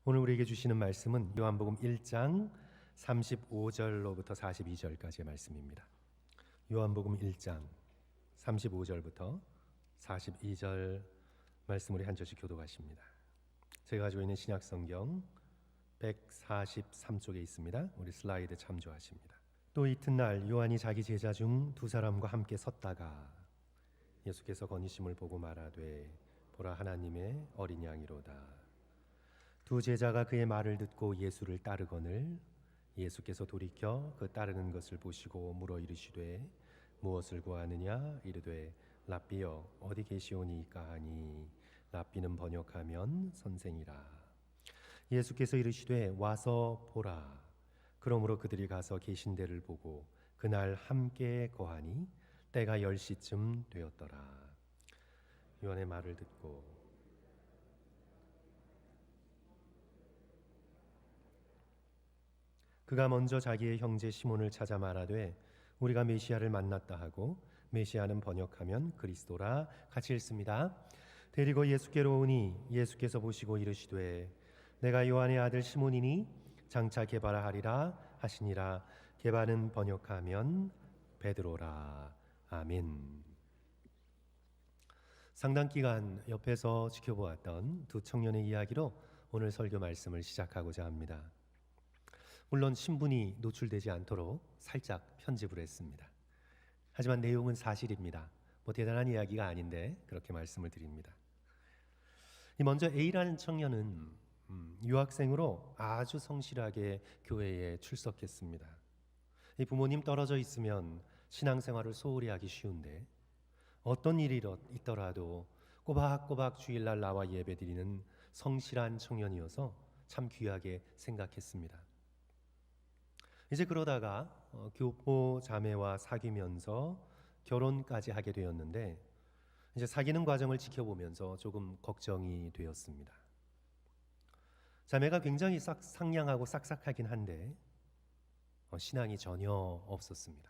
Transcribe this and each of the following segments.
오늘 우리에게 주시는 말씀은 요한복음 1장 35절로부터 42절까지의 말씀입니다. 요한복음 1장 35절부터 42절 말씀 우리 한 절씩 교독하십니다. 제가 가지고 있는 신약성경 143쪽에 있습니다. 우리 슬라이드 참조하십니다. 또 이튿날 요한이 자기 제자 중 두 사람과 함께 섰다가 예수께서 거니심을 보고 말하되 보라 하나님의 어린 양이로다. 두 제자가 그의 말을 듣고 예수를 따르거늘 예수께서 돌이켜 그 따르는 것을 보시고 물어 이르시되 무엇을 구하느냐 이르되 랍비여 어디 계시오니까 하니 랍비는 번역하면 선생이라. 예수께서 이르시되 와서 보라. 그러므로 그들이 가서 계신 데를 보고 그날 함께 거하니 때가 10시쯤 되었더라. 요한의 말을 듣고 그가 먼저 자기의 형제 시몬을 찾아 말하되 우리가 메시아를 만났다 하고 메시아는 번역하면 그리스도라 같이 읽습니다. 데리고 예수께로 오니 예수께서 보시고 이르시되 내가 요한의 아들 시몬이니 장차 게바라 하리라 하시니라. 게바는 번역하면 베드로라. 아멘. 상당 기간 옆에서 지켜보았던 두 청년의 이야기로 오늘 설교 말씀을 시작하고자 합니다. 물론 신분이 노출되지 않도록 살짝 편집을 했습니다. 하지만 내용은 사실입니다. 대단한 이야기가 아닌데 그렇게 말씀을 드립니다. 먼저 A라는 청년은 유학생으로 아주 성실하게 교회에 출석했습니다. 부모님 떨어져 있으면 신앙생활을 소홀히 하기 쉬운데 어떤 일이 있더라도 꼬박꼬박 주일날 나와 예배드리는 성실한 청년이어서 참 귀하게 생각했습니다. 이제 그러다가 교포 자매와 사귀면서 결혼까지 하게 되었는데 이제 사귀는 과정을 지켜보면서 조금 걱정이 되었습니다. 자매가 굉장히 상냥하고 싹싹하긴 한데 신앙이 전혀 없었습니다.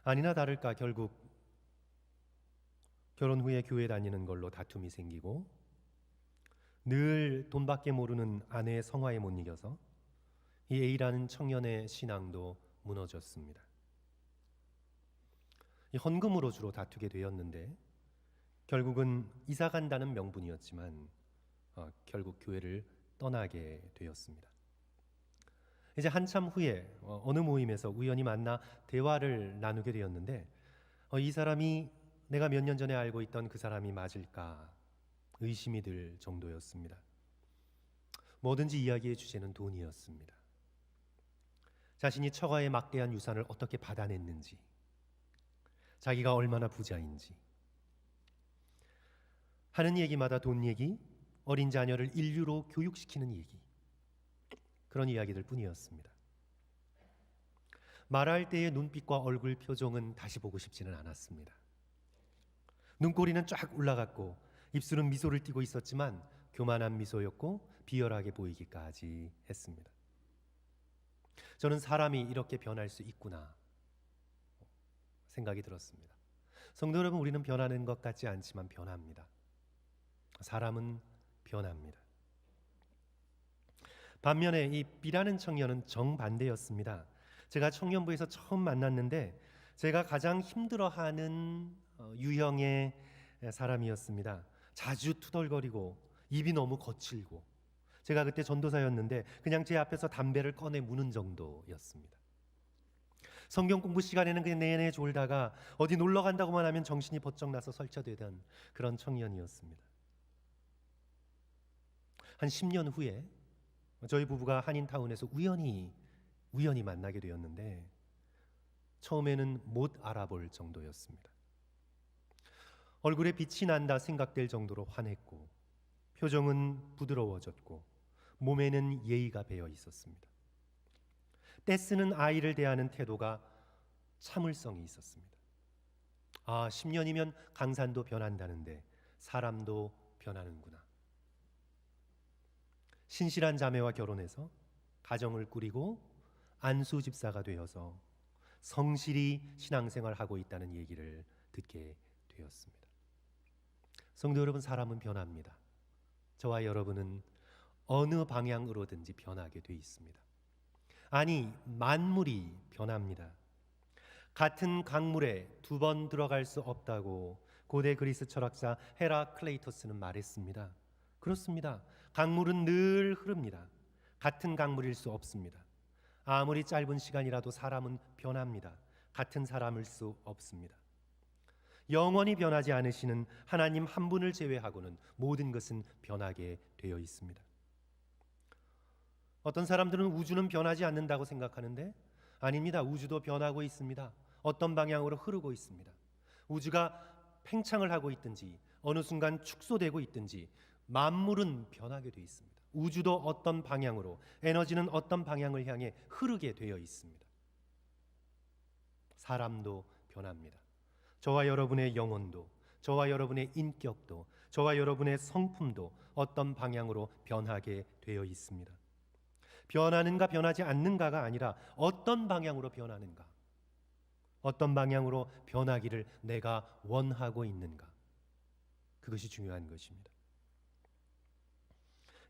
아니나 다를까 결국 결혼 후에 교회 다니는 걸로 다툼이 생기고 늘 돈밖에 모르는 아내의 성화에 못 이겨서 이 A라는 청년의 신앙도 무너졌습니다. 이 헌금으로 주로 다투게 되었는데 결국은 이사 간다는 명분이었지만 결국 교회를 떠나게 되었습니다. 이제 한참 후에 어느 모임에서 우연히 만나 대화를 나누게 되었는데 이 사람이 내가 몇 년 전에 알고 있던 그 사람이 맞을까 의심이 들 정도였습니다. 뭐든지 이야기의 주제는 돈이었습니다. 자신이 처가의 막대한 유산을 어떻게 받아냈는지, 자기가 얼마나 부자인지, 하는 얘기마다 돈 얘기, 어린 자녀를 인류로 교육시키는 얘기, 그런 이야기들 뿐이었습니다. 말할 때의 눈빛과 얼굴 표정은 다시 보고 싶지는 않았습니다. 눈꼬리는 쫙 올라갔고 입술은 미소를 띠고 있었지만 교만한 미소였고 비열하게 보이기까지 했습니다. 저는 사람이 이렇게 변할 수 있구나 생각이 들었습니다. 성도 여러분, 우리는 변하는 것 같지 않지만 변합니다. 사람은 변합니다. 반면에 이 B라는 청년은 정반대였습니다. 제가 청년부에서 처음 만났는데 제가 가장 힘들어하는 유형의 사람이었습니다. 자주 투덜거리고 입이 너무 거칠고 제가 그때 전도사였는데 그냥 제 앞에서 담배를 꺼내 무는 정도였습니다. 성경 공부 시간에는 그냥 내내 졸다가 어디 놀러 간다고만 하면 정신이 번쩍 나서 설쳐되던 그런 청년이었습니다. 한 10년 후에 저희 부부가 한인타운에서 우연히 만나게 되었는데 처음에는 못 알아볼 정도였습니다. 얼굴에 빛이 난다 생각될 정도로 환했고 표정은 부드러워졌고 몸에는 예의가 배어 있었습니다. 떼쓰는 아이를 대하는 태도가 참을성이 있었습니다. 10년이면 강산도 변한다는데 사람도 변하는구나. 신실한 자매와 결혼해서 가정을 꾸리고 안수 집사가 되어서 성실히 신앙생활하고 있다는 얘기를 듣게 되었습니다. 성도 여러분, 사람은 변합니다. 저와 여러분은 어느 방향으로든지 변하게 돼 있습니다. 아니, 만물이 변합니다. 같은 강물에 두 번 들어갈 수 없다고 고대 그리스 철학자 헤라클레이토스는 말했습니다. 그렇습니다. 강물은 늘 흐릅니다. 같은 강물일 수 없습니다. 아무리 짧은 시간이라도 사람은 변합니다. 같은 사람일 수 없습니다. 영원히 변하지 않으시는 하나님 한 분을 제외하고는 모든 것은 변하게 되어 있습니다. 어떤 사람들은 우주는 변하지 않는다고 생각하는데 아닙니다. 우주도 변하고 있습니다. 어떤 방향으로 흐르고 있습니다. 우주가 팽창을 하고 있든지 어느 순간 축소되고 있든지 만물은 변하게 되어 있습니다. 우주도 어떤 방향으로, 에너지는 어떤 방향을 향해 흐르게 되어 있습니다. 사람도 변합니다. 저와 여러분의 영혼도, 저와 여러분의 인격도, 저와 여러분의 성품도 어떤 방향으로 변하게 되어 있습니다. 변하는가 변하지 않는가가 아니라 어떤 방향으로 변하는가, 어떤 방향으로 변하기를 내가 원하고 있는가, 그것이 중요한 것입니다.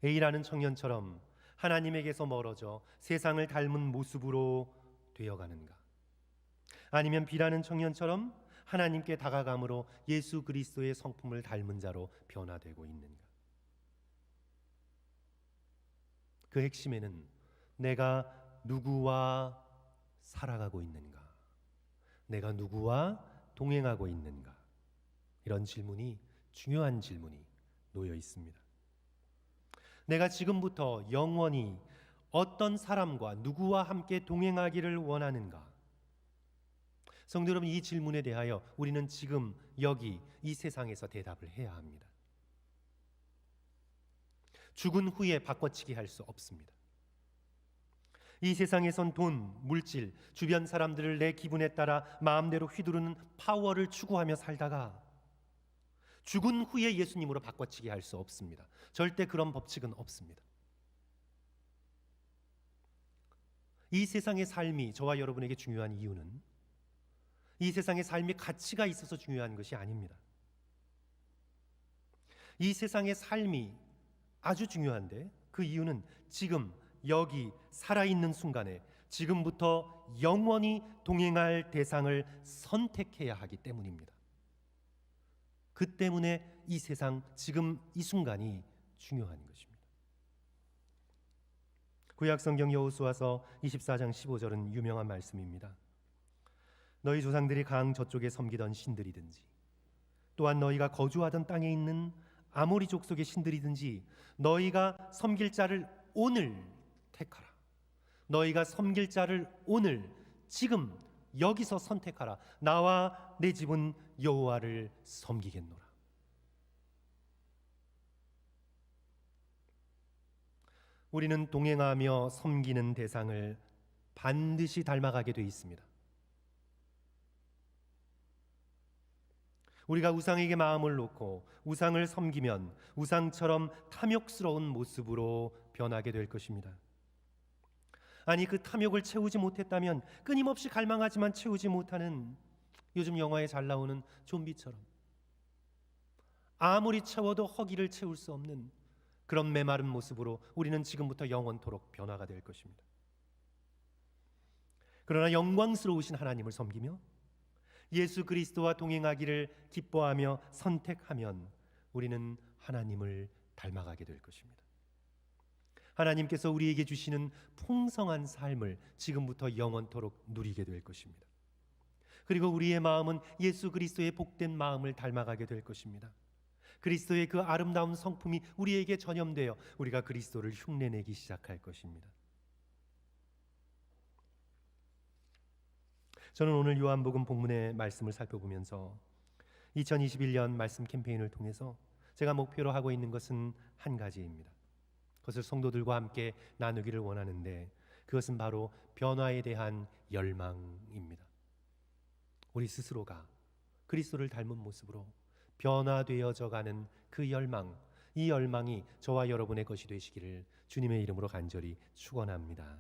A라는 청년처럼 하나님에게서 멀어져 세상을 닮은 모습으로 되어가는가, 아니면 B라는 청년처럼 하나님께 다가감으로 예수 그리스도의 성품을 닮은 자로 변화되고 있는가. 그 핵심에는 내가 누구와 살아가고 있는가, 내가 누구와 동행하고 있는가, 이런 질문이, 중요한 질문이 놓여 있습니다. 내가 지금부터 영원히 어떤 사람과 누구와 함께 동행하기를 원하는가? 성도 여러분, 이 질문에 대하여 우리는 지금 여기 이 세상에서 대답을 해야 합니다. 죽은 후에 바꿔치기 할 수 없습니다. 이 세상에선 돈, 물질, 주변 사람들을 내 기분에 따라 마음대로 휘두르는 파워를 추구하며 살다가 죽은 후에 예수님으로 바꿔치기 할 수 없습니다. 절대 그런 법칙은 없습니다. 이 세상의 삶이 저와 여러분에게 중요한 이유는 이 세상의 삶이 가치가 있어서 중요한 것이 아닙니다. 이 세상의 삶이 아주 중요한데 그 이유는 지금 여기 살아있는 순간에 지금부터 영원히 동행할 대상을 선택해야 하기 때문입니다. 그 때문에 이 세상, 지금 이 순간이 중요한 것입니다. 구약성경 여호수아서 24장 15절은 유명한 말씀입니다. 너희 조상들이 강 저쪽에 섬기던 신들이든지 또한 너희가 거주하던 땅에 있는 아모리 족속의 신들이든지 너희가 섬길 자를 오늘 택하라. 너희가 섬길 자를 오늘, 지금 여기서 선택하라. 나와 내 집은 여호와를 섬기겠노라. 우리는 동행하며 섬기는 대상을 반드시 닮아가게 돼 있습니다. 우리가 우상에게 마음을 놓고 우상을 섬기면 우상처럼 탐욕스러운 모습으로 변하게 될 것입니다. 아니, 그 탐욕을 채우지 못했다면 끊임없이 갈망하지만 채우지 못하는, 요즘 영화에 잘 나오는 좀비처럼 아무리 채워도 허기를 채울 수 없는 그런 메마른 모습으로 우리는 지금부터 영원토록 변화가 될 것입니다. 그러나 영광스러우신 하나님을 섬기며 예수 그리스도와 동행하기를 기뻐하며 선택하면 우리는 하나님을 닮아가게 될 것입니다. 하나님께서 우리에게 주시는 풍성한 삶을 지금부터 영원토록 누리게 될 것입니다. 그리고 우리의 마음은 예수 그리스도의 복된 마음을 닮아가게 될 것입니다. 그리스도의 그 아름다운 성품이 우리에게 전염되어 우리가 그리스도를 흉내내기 시작할 것입니다. 저는 오늘 요한복음 본문의 말씀을 살펴보면서 2021년 말씀 캠페인을 통해서 제가 목표로 하고 있는 것은 한 가지입니다. 그것을 성도들과 함께 나누기를 원하는데 그것은 바로 변화에 대한 열망입니다. 우리 스스로가 그리스도를 닮은 모습으로 변화되어져 가는 그 열망, 이 열망이 저와 여러분의 것이 되시기를 주님의 이름으로 간절히 축원합니다.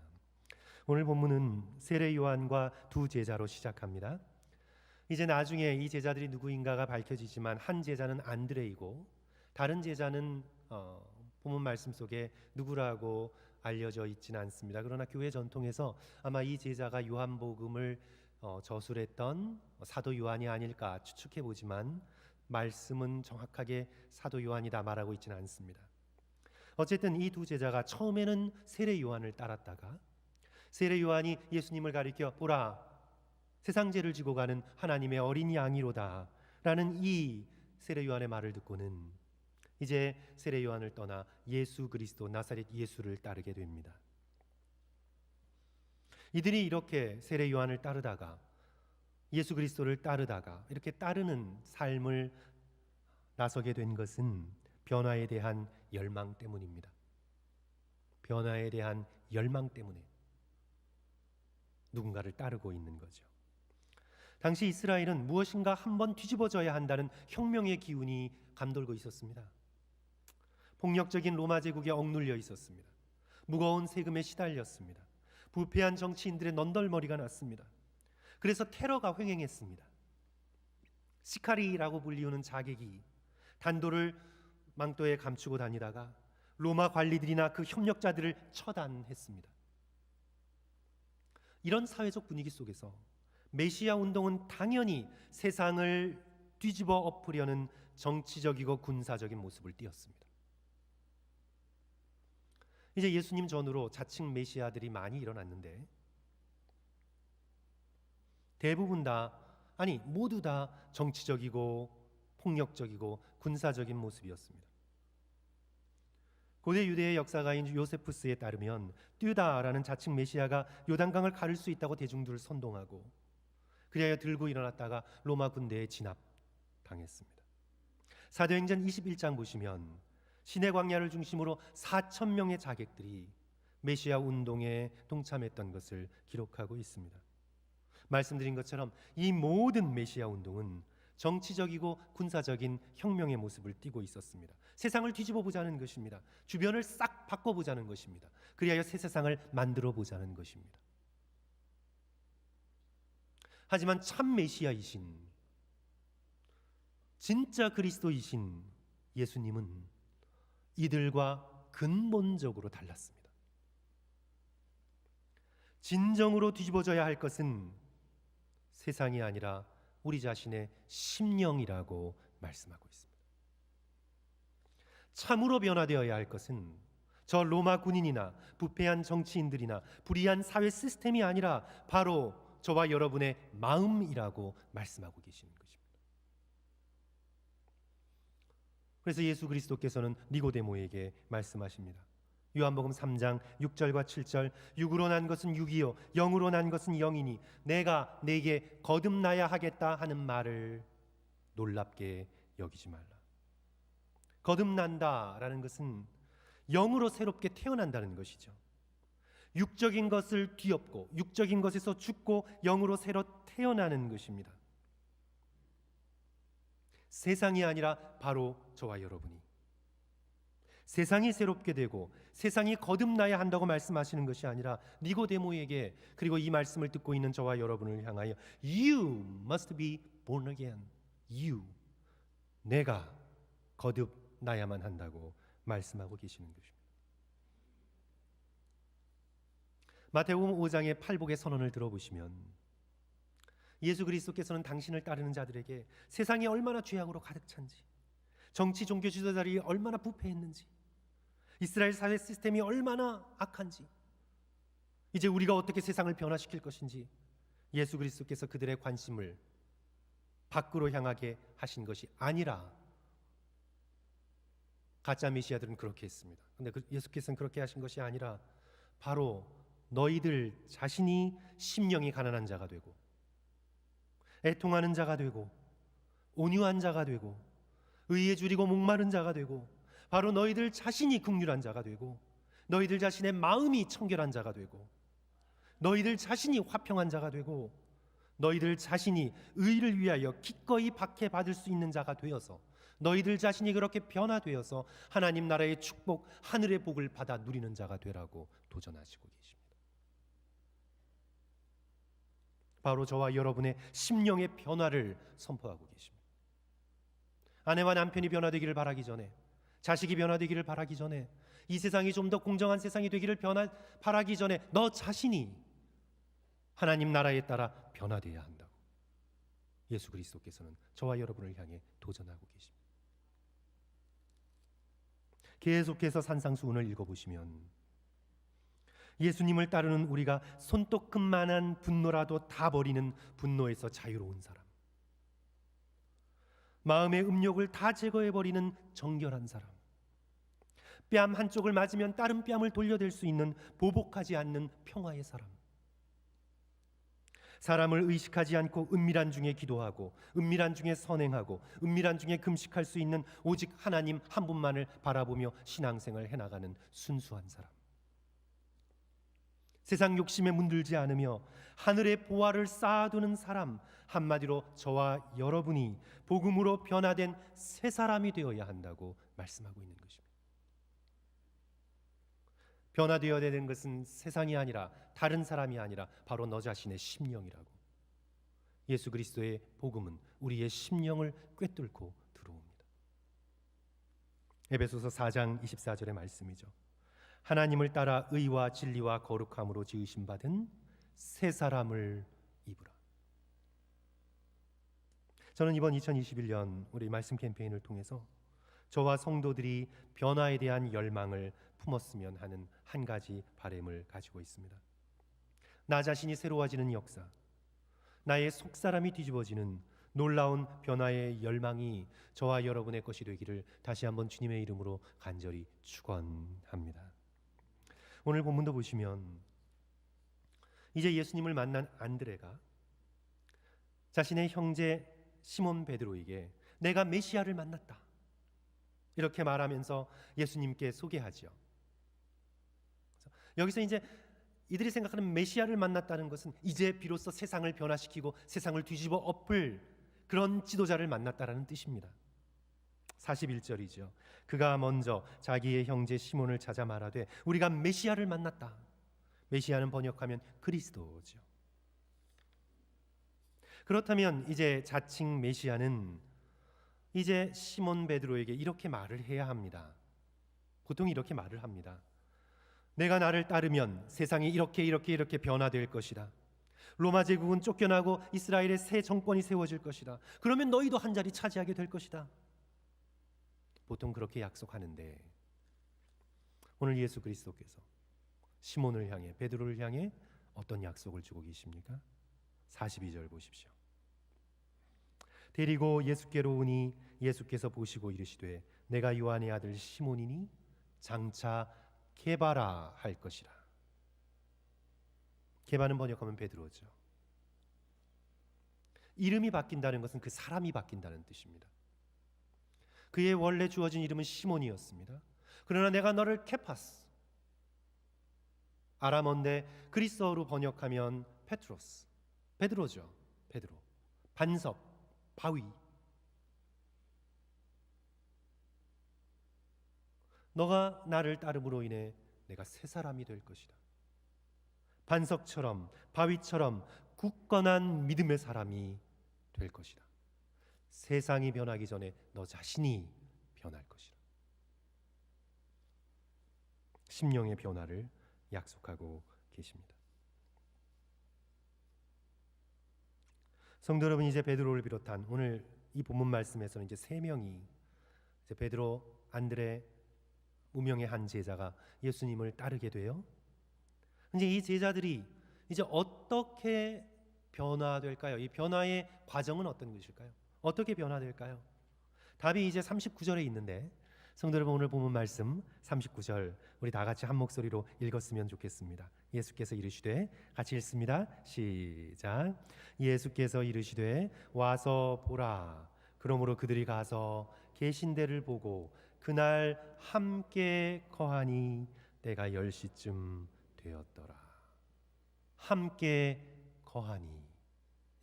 오늘 본문은 세례 요한과 두 제자로 시작합니다. 이제 나중에 이 제자들이 누구인가가 밝혀지지만 한 제자는 안드레이고 다른 제자는 본문 말씀 속에 누구라고 알려져 있지는 않습니다. 그러나 교회 전통에서 아마 이 제자가 요한복음을 저술했던 사도 요한이 아닐까 추측해 보지만 말씀은 정확하게 사도 요한이다 말하고 있지는 않습니다. 어쨌든 이 두 제자가 처음에는 세례 요한을 따랐다가 세례 요한이 예수님을 가리켜 보라 세상 죄를 지고 가는 하나님의 어린 양이로다 라는 이 세례 요한의 말을 듣고는 이제 세례 요한을 떠나 예수 그리스도 나사렛 예수를 따르게 됩니다. 이들이 이렇게 세례 요한을 따르다가 예수 그리스도를 따르다가 이렇게 따르는 삶을 나서게 된 것은 변화에 대한 열망 때문입니다. 변화에 대한 열망 때문에 누군가를 따르고 있는 거죠. 당시 이스라엘은 무엇인가 한번 뒤집어져야 한다는 혁명의 기운이 감돌고 있었습니다. 폭력적인 로마 제국에 억눌려 있었습니다. 무거운 세금에 시달렸습니다. 부패한 정치인들의 넌덜머리가 났습니다. 그래서 테러가 횡행했습니다. 시카리라고 불리우는 자객이 단도를 망토에 감추고 다니다가 로마 관리들이나 그 협력자들을 처단했습니다. 이런 사회적 분위기 속에서 메시아 운동은 당연히 세상을 뒤집어 엎으려는 정치적이고 군사적인 모습을 띄었습니다. 이제 예수님 전후로 자칭 메시아들이 많이 일어났는데 대부분 다 아니 모두 다 정치적이고 폭력적이고 군사적인 모습이었습니다. 고대 유대의 역사가인 요세푸스에 따르면 듀다라는 자칭 메시아가 요단강을 가를 수 있다고 대중들을 선동하고 그리하여 들고 일어났다가 로마 군대에 진압당했습니다. 사도행전 21장 보시면 시내 광야를 중심으로 4,000명의 자객들이 메시아 운동에 동참했던 것을 기록하고 있습니다. 말씀드린 것처럼 이 모든 메시아 운동은 정치적이고 군사적인 혁명의 모습을 띠고 있었습니다. 세상을 뒤집어 보자는 것입니다. 주변을 싹 바꿔보자는 것입니다. 그리하여 새 세상을 만들어 보자는 것입니다. 하지만 참 메시아이신 진짜 그리스도이신 예수님은 이들과 근본적으로 달랐습니다. 진정으로 뒤집어져야 할 것은 세상이 아니라 우리 자신의 심령이라고 말씀하고 있습니다. 참으로 변화되어야 할 것은 저 로마 군인이나 부패한 정치인들이나 불의한 사회 시스템이 아니라 바로 저와 여러분의 마음이라고 말씀하고 계시는 것입니다. 그래서 예수 그리스도께서는 니고데모에게 말씀하십니다. 요한복음 3장 6절과 7절 육으로 난 것은 육이요 영으로 난 것은 영이니 내가 네게 거듭나야 하겠다 하는 말을 놀랍게 여기지 말라. 거듭난다라는 것은 영으로 새롭게 태어난다는 것이죠. 육적인 것을 뒤엎고 육적인 것에서 죽고 영으로 새로 태어나는 것입니다. 세상이 아니라 바로 저와 여러분이 세상이 새롭게 되고 세상이 거듭나야 한다고 말씀하시는 것이 아니라 니고데모에게 그리고 이 말씀을 듣고 있는 저와 여러분을 향하여 You must be born again. You 내가 거듭나야만 한다고 말씀하고 계시는 것입니다. 마태복음 5장의 팔복의 선언을 들어보시면 예수 그리스도께서는 당신을 따르는 자들에게 세상이 얼마나 죄악으로 가득 찬지, 정치 종교 지도자들이 얼마나 부패했는지, 이스라엘 사회 시스템이 얼마나 악한지, 이제 우리가 어떻게 세상을 변화시킬 것인지 예수 그리스도께서 그들의 관심을 밖으로 향하게 하신 것이 아니라 가짜 메시아들은 그렇게 했습니다. 그런데 예수께서는 그렇게 하신 것이 아니라 바로 너희들 자신이 심령이 가난한 자가 되고 애통하는 자가 되고 온유한 자가 되고 의에 줄이고 목마른 자가 되고 바로 너희들 자신이 긍휼한 자가 되고 너희들 자신의 마음이 청결한 자가 되고 너희들 자신이 화평한 자가 되고 너희들 자신이 의를 위하여 기꺼이 박해받을 수 있는 자가 되어서 너희들 자신이 그렇게 변화되어서 하나님 나라의 축복, 하늘의 복을 받아 누리는 자가 되라고 도전하시고 계십니다. 바로 저와 여러분의 심령의 변화를 선포하고 계십니다. 아내와 남편이 변화되기를 바라기 전에, 자식이 변화되기를 바라기 전에, 이 세상이 좀 더 공정한 세상이 되기를 바라기 전에 너 자신이 하나님 나라에 따라 변화되어야 한다고 예수 그리스도께서는 저와 여러분을 향해 도전하고 계십니다. 계속해서 산상수훈을 읽어보시면 예수님을 따르는 우리가 손톱끝만한 분노라도 다 버리는 분노에서 자유로운 사람, 마음의 음욕을 다 제거해버리는 정결한 사람, 뺨 한쪽을 맞으면 다른 뺨을 돌려댈 수 있는 보복하지 않는 평화의 사람, 사람을 의식하지 않고 은밀한 중에 기도하고 은밀한 중에 선행하고 은밀한 중에 금식할 수 있는 오직 하나님 한 분만을 바라보며 신앙생활을 해나가는 순수한 사람, 세상 욕심에 문들지 않으며 하늘의 보화를 쌓아두는 사람, 한마디로 저와 여러분이 복음으로 변화된 새 사람이 되어야 한다고 말씀하고 있는 것입니다. 변화되어야 되는 것은 세상이 아니라 다른 사람이 아니라 바로 너 자신의 심령이라고. 예수 그리스도의 복음은 우리의 심령을 꿰뚫고 들어옵니다. 에베소서 4장 24절의 말씀이죠. 하나님을 따라 의와 진리와 거룩함으로 지으심 받은 새 사람을 입으라. 저는 이번 2021년 우리 말씀 캠페인을 통해서 저와 성도들이 변화에 대한 열망을 품었으면 하는 한 가지 바람을 가지고 있습니다. 나 자신이 새로워지는 역사, 나의 속사람이 뒤집어지는 놀라운 변화의 열망이 저와 여러분의 것이 되기를 다시 한번 주님의 이름으로 간절히 축원합니다. 오늘 본문도 보시면 이제 예수님을 만난 안드레가 자신의 형제 시몬 베드로에게 내가 메시아를 만났다 이렇게 말하면서 예수님께 소개하지요. 여기서 이제 이들이 생각하는 메시아를 만났다는 것은 이제 비로소 세상을 변화시키고 세상을 뒤집어 엎을 그런 지도자를 만났다라는 뜻입니다. 41절이죠. 그가 먼저 자기의 형제 시몬을 찾아 말하되 우리가 메시아를 만났다. 메시아는 번역하면 그리스도죠. 그렇다면 이제 자칭 메시아는 이제 시몬 베드로에게 이렇게 말을 해야 합니다. 보통 이렇게 말을 합니다. 내가 나를 따르면 세상이 이렇게 변화될 것이다. 로마 제국은 쫓겨나고 이스라엘의 새 정권이 세워질 것이다. 그러면 너희도 한 자리 차지하게 될 것이다. 보통 그렇게 약속하는데 오늘 예수 그리스도께서 시몬을 향해, 베드로를 향해 어떤 약속을 주고 계십니까? 42절 보십시오. 데리고 예수께로 오니 예수께서 보시고 이르시되 내가 요한의 아들 시몬이니 장차 게바라 할 것이라. 게바는 번역하면 베드로죠. 이름이 바뀐다는 것은 그 사람이 바뀐다는 뜻입니다. 그의 원래 주어진 이름은 시몬이었습니다. 그러나 내가 너를 케파스, 아람어인데 그리스어로 번역하면 페트로스, 베드로죠. 베드로, 반석, 바위. 너가 나를 따름으로 인해 내가 새 사람이 될 것이다. 반석처럼 바위처럼 굳건한 믿음의 사람이 될 것이다. 세상이 변하기 전에 너 자신이 변할 것이다. 심령의 변화를 약속하고 계십니다. 성도 여러분, 이제 베드로를 비롯한 오늘 이 본문 말씀에서는 이제 세 명이 이제 베드로, 안드레, 무명의 한 제자가 예수님을 따르게 돼요. 이제 이 제자들이 이제 어떻게 변화될까요? 이 변화의 과정은 어떤 것일까요? 어떻게 변화될까요? 답이 이제 39절에 있는데 성도 여러분, 오늘 본문 말씀 39절 우리 다 같이 한 목소리로 읽었으면 좋겠습니다. 예수께서 이르시되, 같이 읽습니다. 시작. 예수께서 이르시되 와서 보라. 그러므로 그들이 가서 계신 데를 보고 그날 함께 거하니 때가 10시쯤 되었더라. 함께 거하니,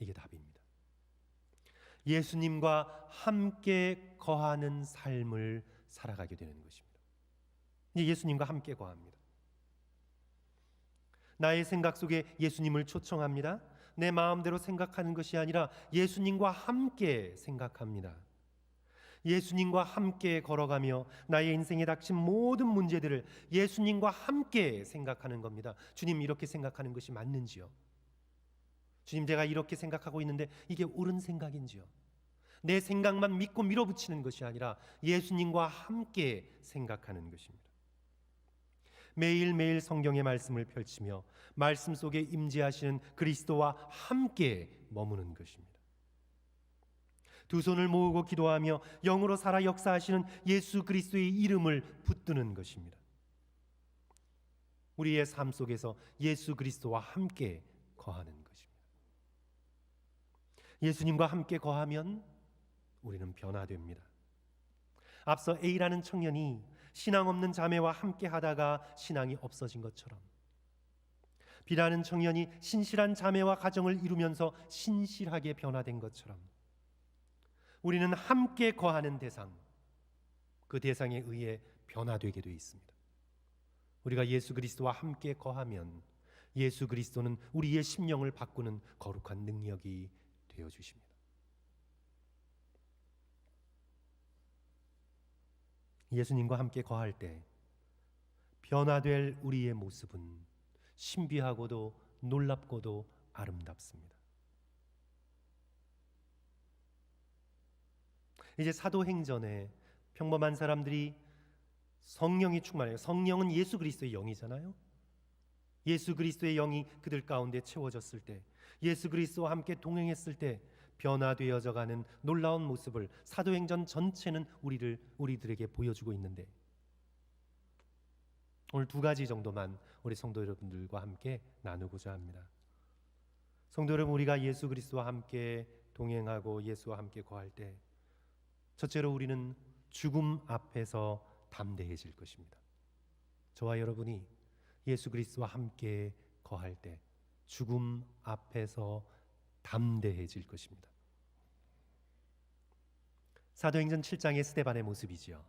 이게 답입니다. 예수님과 함께 거하는 삶을 살아가게 되는 것입니다. 이제 예수님과 함께 거합니다. 나의 생각 속에 예수님을 초청합니다. 내 마음대로 생각하는 것이 아니라 예수님과 함께 생각합니다. 예수님과 함께 걸어가며 나의 인생에 닥친 모든 문제들을 예수님과 함께 생각하는 겁니다. 주님, 이렇게 생각하는 것이 맞는지요? 주님, 내가 이렇게 생각하고 있는데 이게 옳은 생각인지요? 내 생각만 믿고 밀어붙이는 것이 아니라 예수님과 함께 생각하는 것입니다. 매일매일 성경의 말씀을 펼치며 말씀 속에 임재하시는 그리스도와 함께 머무는 것입니다. 두 손을 모으고 기도하며 영으로 살아 역사하시는 예수 그리스도의 이름을 붙드는 것입니다. 우리의 삶 속에서 예수 그리스도와 함께 거하는 것입니다. 예수님과 함께 거하면 우리는 변화됩니다. 앞서 A라는 청년이 신앙 없는 자매와 함께 하다가 신앙이 없어진 것처럼, B라는 청년이 신실한 자매와 가정을 이루면서 신실하게 변화된 것처럼, 우리는 함께 거하는 대상, 그 대상에 의해 변화되게 되어 있습니다. 우리가 예수 그리스도와 함께 거하면 예수 그리스도는 우리의 심령을 바꾸는 거룩한 능력이 되어 주십니다. 예수님과 함께 거할 때 변화될 우리의 모습은 신비하고도 놀랍고도 아름답습니다. 이제 사도행전에 평범한 사람들이 성령이 충만해요. 성령은 예수 그리스도의 영이잖아요. 예수 그리스도의 영이 그들 가운데 채워졌을 때, 예수 그리스도와 함께 동행했을 때 변화되어져 가는 놀라운 모습을 사도행전 전체는 우리들에게 보여주고 있는데, 오늘 두 가지 정도만 우리 성도 여러분들과 함께 나누고자 합니다. 성도 여러분, 우리가 예수 그리스도와 함께 동행하고 예수와 함께 거할 때 첫째로 우리는 죽음 앞에서 담대해질 것입니다. 저와 여러분이 예수 그리스도와 함께 거할 때 죽음 앞에서 담대해질 것입니다. 사도행전 7장의 스데반의 모습이지요.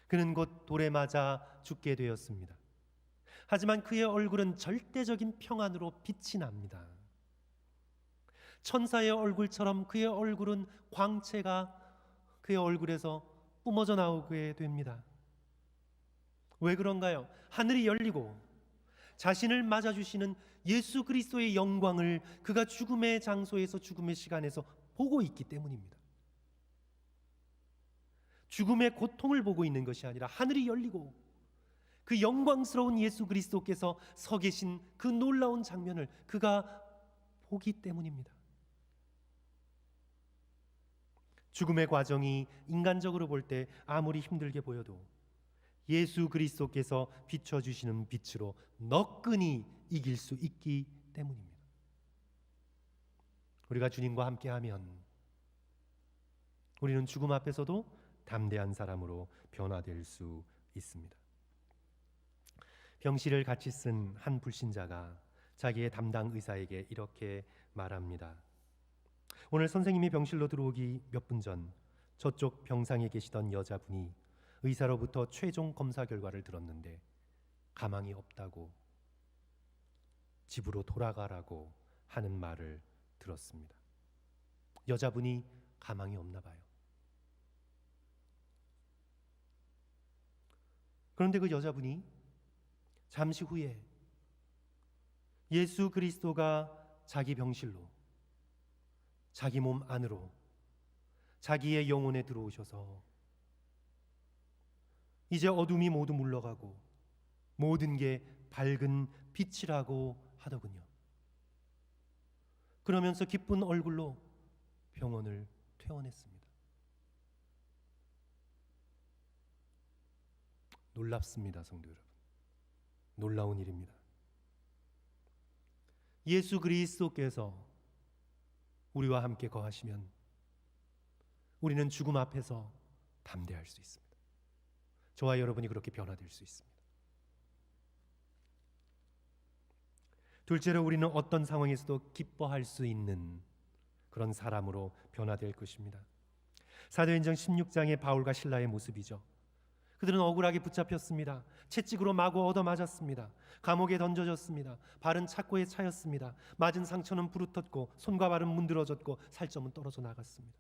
그는 곧 돌에 맞아 죽게 되었습니다. 하지만 그의 얼굴은 절대적인 평안으로 빛이 납니다. 천사의 얼굴처럼 그의 얼굴은 광채가 그의 얼굴에서 뿜어져 나오게 됩니다. 왜 그런가요? 하늘이 열리고 자신을 맞아주시는 예수 그리스도의 영광을 그가 죽음의 장소에서, 죽음의 시간에서 보고 있기 때문입니다. 죽음의 고통을 보고 있는 것이 아니라 하늘이 열리고 그 영광스러운 예수 그리스도께서 서 계신 그 놀라운 장면을 그가 보기 때문입니다. 죽음의 과정이 인간적으로 볼 때 아무리 힘들게 보여도 예수 그리스도께서 비춰주시는 빛으로 너끈히 이길 수 있기 때문입니다. 우리가 주님과 함께하면 우리는 죽음 앞에서도 담대한 사람으로 변화될 수 있습니다. 병실을 같이 쓴 한 불신자가 자기의 담당 의사에게 이렇게 말합니다. 오늘 선생님이 병실로 들어오기 몇 분 전 저쪽 병상에 계시던 여자분이 의사로부터 최종 검사 결과를 들었는데 가망이 없다고, 집으로 돌아가라고 하는 말을 들었습니다. 여자분이 가망이 없나 봐요. 그런데 그 여자분이 잠시 후에 예수 그리스도가 자기 병실로, 자기 몸 안으로, 자기의 영혼에 들어오셔서 이제 어둠이 모두 물러가고 모든 게 밝은 빛이라고 하더군요. 그러면서 기쁜 얼굴로 병원을 퇴원했습니다. 놀랍습니다, 성도 여러분. 놀라운 일입니다. 예수 그리스도께서 우리와 함께 거하시면 우리는 죽음 앞에서 담대할 수 있습니다. 저와 여러분이 그렇게 변화될 수 있습니다. 둘째로 우리는 어떤 상황에서도 기뻐할 수 있는 그런 사람으로 변화될 것입니다. 사도행전 16장의 바울과 실라의 모습이죠. 그들은 억울하게 붙잡혔습니다. 채찍으로 마구 얻어맞았습니다. 감옥에 던져졌습니다. 발은 착고에 차였습니다. 맞은 상처는 부르텄고 손과 발은 문드러졌고 살점은 떨어져 나갔습니다.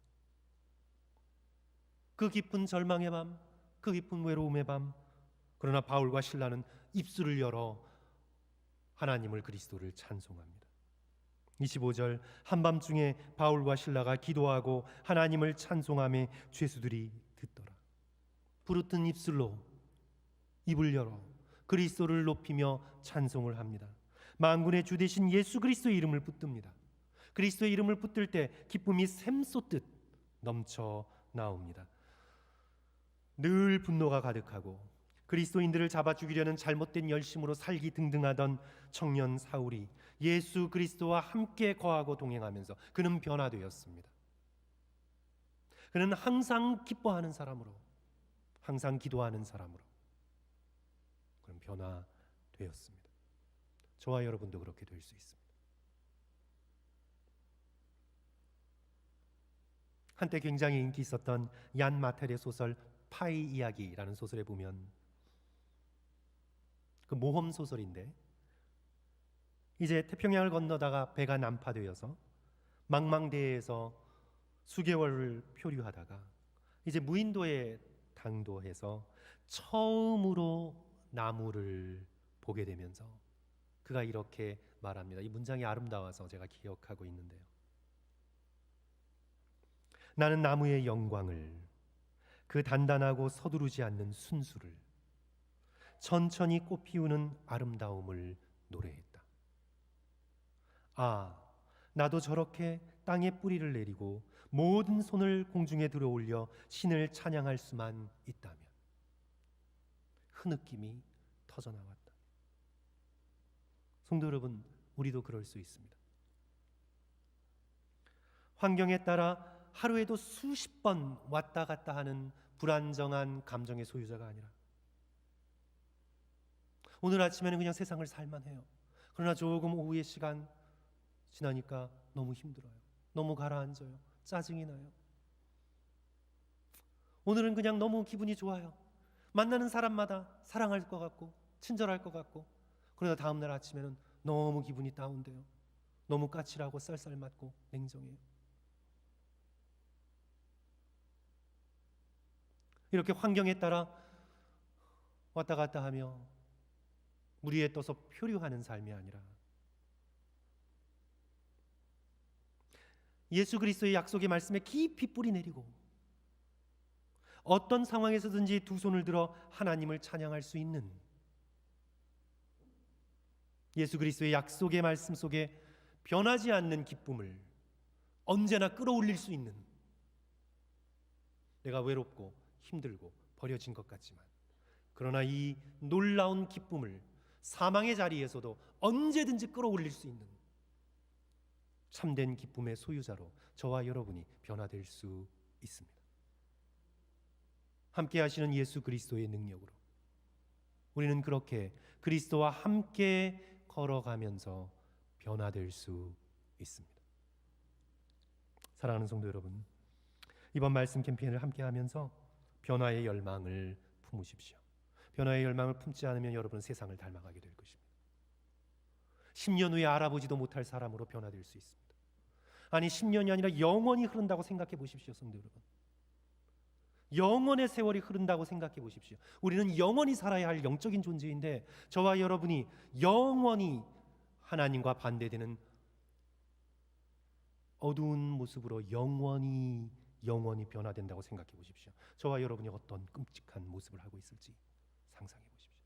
그 깊은 절망의 밤, 그 깊은 외로움의 밤, 그러나 바울과 실라는 입술을 열어 하나님을, 그리스도를 찬송합니다. 25절, 한밤중에 바울과 실라가 기도하고 하나님을 찬송하며 죄수들이 듣더라. 부르뜬 입술로 입을 열어 그리스도를 높이며 찬송을 합니다. 만군의 주 되신 예수 그리스도의 이름을 붙듭니다. 그리스도의 이름을 붙들 때 기쁨이 샘솟듯 넘쳐 나옵니다. 늘 분노가 가득하고 그리스도인들을 잡아 죽이려는 잘못된 열심으로 살기 등등하던 청년 사울이 예수 그리스도와 함께 거하고 동행하면서 그는 변화되었습니다. 그는 항상 기뻐하는 사람으로, 항상 기도하는 사람으로 그는 변화되었습니다. 저와 여러분도 그렇게 될 수 있습니다. 한때 굉장히 인기 있었던 얀 마텔의 소설 파이 이야기라는 소설에 보면, 그 모험 소설인데, 이제 태평양을 건너다가 배가 난파되어서 망망대해에서 수개월을 표류하다가 이제 무인도에 당도해서 처음으로 나무를 보게 되면서 그가 이렇게 말합니다. 이 문장이 아름다워서 제가 기억하고 있는데요. 나는 나무의 영광을, 그 단단하고 서두르지 않는 순수를, 천천히 꽃 피우는 아름다움을 노래했다. 아, 나도 저렇게 땅에 뿌리를 내리고 모든 손을 공중에 들어 올려 신을 찬양할 수만 있다면. 흐느낌이 터져나왔다. 성도 여러분, 우리도 그럴 수 있습니다. 환경에 따라 하루에도 수십 번 왔다 갔다 하는 불안정한 감정의 소유자가 아니라, 오늘 아침에는 그냥 세상을 살만해요. 그러나 조금 오후의 시간 지나니까 너무 힘들어요. 너무 가라앉아요. 짜증이 나요. 오늘은 그냥 너무 기분이 좋아요. 만나는 사람마다 사랑할 것 같고 친절할 것 같고, 그러나 다음날 아침에는 너무 기분이 다운돼요. 너무 까칠하고 쌀쌀맞고 냉정해요. 이렇게 환경에 따라 왔다 갔다 하며 물 위에 떠서 표류하는 삶이 아니라, 예수 그리스도의 약속의 말씀에 깊이 뿌리 내리고 어떤 상황에서든지 두 손을 들어 하나님을 찬양할 수 있는, 예수 그리스도의 약속의 말씀 속에 변하지 않는 기쁨을 언제나 끌어올릴 수 있는, 내가 외롭고 힘들고 버려진 것 같지만 그러나 이 놀라운 기쁨을 사망의 자리에서도 언제든지 끌어올릴 수 있는 참된 기쁨의 소유자로 저와 여러분이 변화될 수 있습니다. 함께 하시는 예수 그리스도의 능력으로 우리는 그렇게 그리스도와 함께 걸어가면서 변화될 수 있습니다. 사랑하는 성도 여러분, 이번 말씀 캠페인을 함께 하면서 변화의 열망을 품으십시오. 변화의 열망을 품지 않으면 여러분은 세상을 닮아가게 될 것입니다. 10년 후에 알아보지도 못할 사람으로 변화될 수 있습니다. 아니, 10년이 아니라 영원히 흐른다고 생각해 보십시오. 성도 여러분, 영원의 세월이 흐른다고 생각해 보십시오. 우리는 영원히 살아야 할 영적인 존재인데, 저와 여러분이 영원히 하나님과 반대되는 어두운 모습으로 영원히 변화된다고 생각해 보십시오. 저와 여러분이 어떤 끔찍한 모습을 하고 있을지 상상해 보십시오.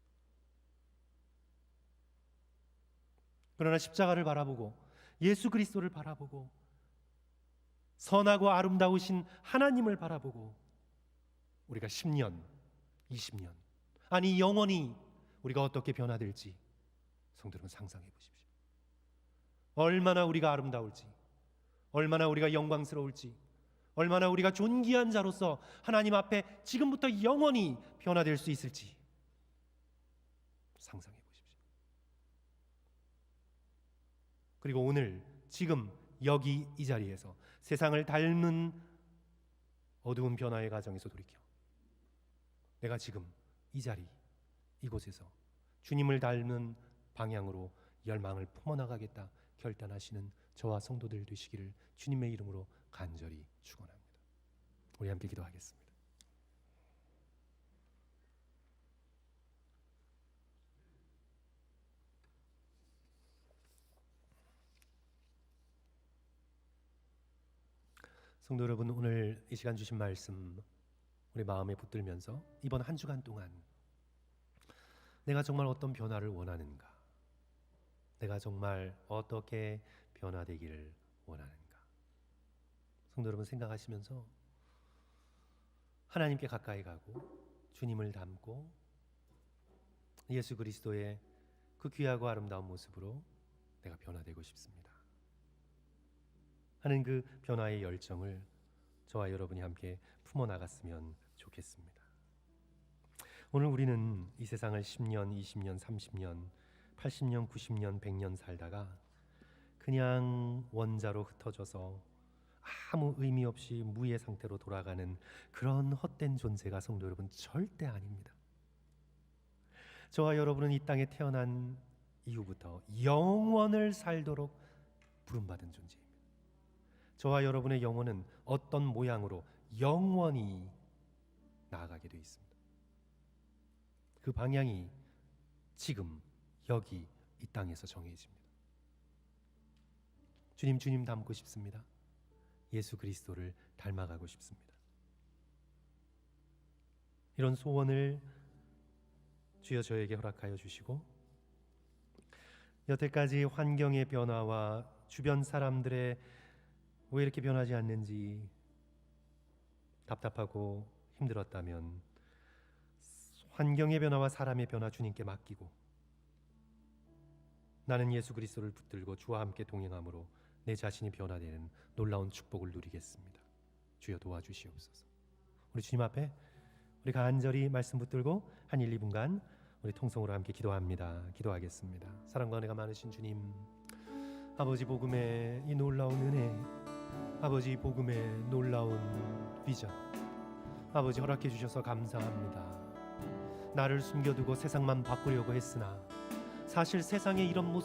그러나 십자가를 바라보고 예수 그리스도를 바라보고 선하고 아름다우신 하나님을 바라보고 우리가 10년, 20년, 아니 영원히 우리가 어떻게 변화될지 성도 여러분 상상해 보십시오. 얼마나 우리가 아름다울지, 얼마나 우리가 영광스러울지, 얼마나 우리가 존귀한 자로서 하나님 앞에 지금부터 영원히 변화될 수 있을지 상상해 보십시오. 그리고 오늘 지금 여기 이 자리에서 세상을 닮은 어두운 변화의 과정에서 돌이켜 내가 지금 이 자리 이곳에서 주님을 닮은 방향으로 열망을 품어나가겠다 결단하시는 저와 성도들 되시기를 주님의 이름으로 간절히 축원합니다. 우리 함께 기도하겠습니다. 성도 여러분, 오늘 이 시간 주신 말씀 우리 마음에 붙들면서 이번 한 주간 동안 내가 정말 어떤 변화를 원하는가, 내가 정말 어떻게 변화되기를 원하는가, 성도 여러분 생각하시면서 하나님께 가까이 가고 주님을 닮고 예수 그리스도의 그 귀하고 아름다운 모습으로 내가 변화되고 싶습니다 하는 그 변화의 열정을 저와 여러분이 함께 품어나갔으면 좋겠습니다. 오늘 우리는 이 세상을 10년, 20년, 30년, 80년, 90년, 100년 살다가 그냥 원자로 흩어져서 아무 의미 없이 무의 상태로 돌아가는 그런 헛된 존재가 성도 여러분 절대 아닙니다. 저와 여러분은 이 땅에 태어난 이후부터 영원을 살도록 부름받은 존재입니다. 저와 여러분의 영혼은 어떤 모양으로 영원히 나아가게 되어 있습니다. 그 방향이 지금 여기 이 땅에서 정해집니다. 주님 닮고 싶습니다. 예수 그리스도를 닮아가고 싶습니다. 이런 소원을 주여 저에게 허락하여 주시고 여태까지 환경의 변화와 주변 사람들의 왜 이렇게 변하지 않는지 답답하고 힘들었다면 환경의 변화와 사람의 변화 주님께 맡기고 나는 예수 그리스도를 붙들고 주와 함께 동행함으로 내 자신이 변화되는 놀라운 축복을 누리겠습니다. 주여 도와주시옵소서. 우리 주님 앞에 우리 간절히 말씀 붙들고 한 1, 2분간 우리 통성으로 함께 기도하겠습니다. 사랑과 은혜가 많으신 주님, 아버지 복음의 이 놀라운 은혜, 아버지 복음의 놀라운 비전, 아버지 허락해 주셔서 감사합니다. 나를 숨겨두고 세상만 바꾸려고 했으나 사실 세상의 이런 모습